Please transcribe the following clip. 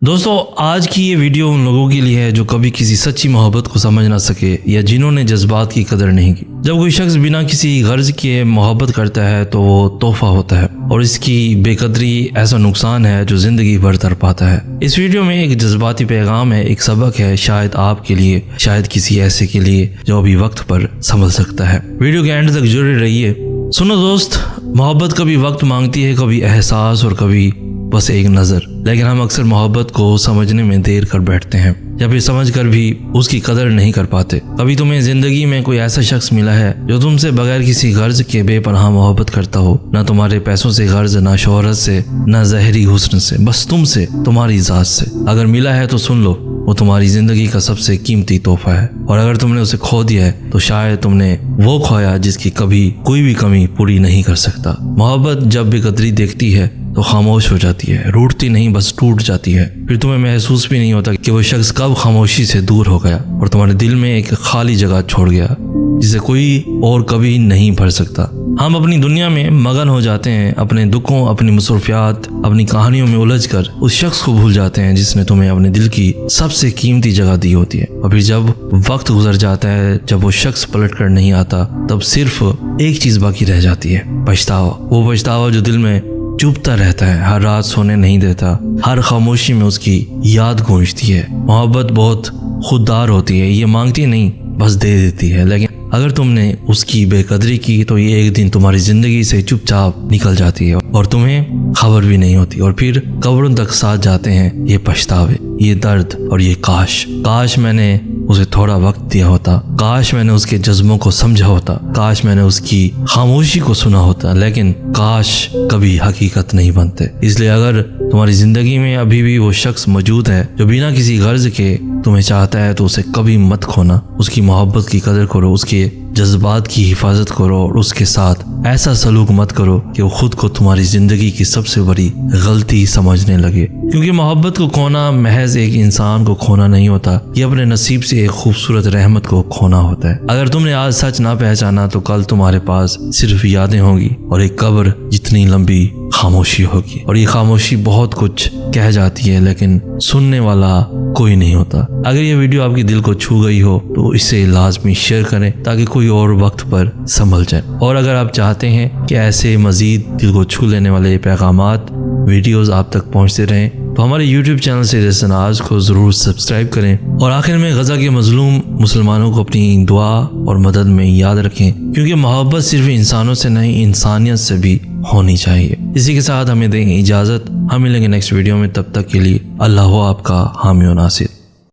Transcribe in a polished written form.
दोस्तों आज की ये वीडियो उन लोगों के लिए है जो कभी किसी सच्ची मोहब्बत को समझ ना सके या जिन्होंने जज्बात की कदर नहीं की। जब कोई शख्स बिना किसी गर्ज के मोहब्बत करता है तो वो तोहफा होता है और इसकी बेकदरी ऐसा नुकसान है जो जिंदगी भर तड़पाता है। इस वीडियो में एक जज्बाती पैगाम है, एक सबक है, शायद आपके लिए, शायद किसी ऐसे के लिए जो अभी वक्त पर संभल सकता है। वीडियो के एंड तक जुड़े रहिए। सुनो दोस्त, मोहब्बत कभी वक्त मांगती है, कभी एहसास और कभी बस एक नज़र। लेकिन हम अक्सर मोहब्बत को समझने में देर कर बैठते हैं या फिर समझ कर भी उसकी कदर नहीं कर पाते। कभी तुम्हें जिंदगी में कोई ऐसा शख्स मिला है जो तुमसे बगैर किसी गर्ज के बेपनाह मोहब्बत करता हो, ना तुम्हारे पैसों से गर्ज, ना शोहरत से, ना जहरी हुस्न से, बस तुमसे, तुम्हारी जात से। अगर मिला है तो सुन लो, वो तुम्हारी जिंदगी का सबसे कीमती तोहफा है। और अगर तुमने उसे खो दिया है तो शायद तुमने वो खोया जिसकी कभी कोई भी कमी पूरी नहीं कर सकता। मोहब्बत जब बेकदरी देखती है तो खामोश हो जाती है, रूठती नहीं बस टूट जाती है। फिर तुम्हें महसूस भी नहीं होता कि वो शख्स कब खामोशी से दूर हो गया और तुम्हारे दिल में एक खाली जगह छोड़ गया जिसे कोई और कभी नहीं भर सकता। हम अपनी दुनिया में मगन हो जाते हैं, अपने दुखों, अपनी मसरूफियात, अपनी कहानियों में उलझकर उस शख्स को भूल जाते हैं जिसने तुम्हें अपने दिल की सबसे कीमती जगह दी होती है। और फिर जब वक्त गुजर जाता है, जब वो शख्स पलट कर नहीं आता, तब सिर्फ एक चीज बाकी रह जाती है, पछतावा। वो पछतावा जो दिल में चुभता रहता है, हर रात सोने नहीं देता, हर खामोशी में उसकी याद गूंजती है। मोहब्बत बहुत खुददार होती है, ये मांगती नहीं बस दे देती है। लेकिन अगर तुमने उसकी बेकदरी की तो ये एक दिन तुम्हारी जिंदगी से चुपचाप निकल जाती है और तुम्हें खबर भी नहीं होती। और फिर कब्रों तक साथ जाते हैं ये पछतावे, ये दर्द और ये काश मैंने उसे थोड़ा वक्त दिया होता, काश मैंने उसके जज्बों को समझा होता, काश मैंने उसकी खामोशी को सुना होता। लेकिन काश कभी हकीकत नहीं बनते। इसलिए अगर तुम्हारी जिंदगी में अभी भी वो शख्स मौजूद है जो बिना किसी गर्ज के तुम्हें चाहता है तो उसे कभी मत खोना। उसकी मोहब्बत की कदर करो, उसके जज्बात की हिफाजत करो और उसके साथ ऐसा सलूक मत करो कि वो खुद को तुम्हारी जिंदगी की सबसे बड़ी गलती समझने लगे। क्योंकि मोहब्बत को खोना महज एक इंसान को खोना नहीं होता, ये अपने नसीब से एक खूबसूरत रहमत को खोना होता है। अगर तुमने आज सच ना पहचाना तो कल तुम्हारे पास सिर्फ यादें होंगी और एक कब्र जितनी लंबी खामोशी होगी। और ये खामोशी बहुत कुछ कह जाती है लेकिन सुनने वाला कोई नहीं होता। अगर ये वीडियो आपके दिल को छू गई हो तो इसे लाजमी शेयर करें ताकि कोई और वक्त पर संभल जाए। और अगर आप चाहते हैं कि ऐसे मजीद दिल को छू लेने वाले पैगामात, वीडियोस आप तक पहुंचते रहें तो हमारे YouTube चैनल सिरसन आज को ज़रूर सब्सक्राइब करें। और आखिर में गजा के मजलूम मुसलमानों को अपनी दुआ और मदद में याद रखें, क्योंकि मोहब्बत सिर्फ इंसानों से नहीं, इंसानियत से भी होनी चाहिए। इसी के साथ हमें देंगे इजाज़त, हम मिलेंगे नेक्स्ट वीडियो में। तब तक के लिए अल्लाह हो आपका हामी और नासिर।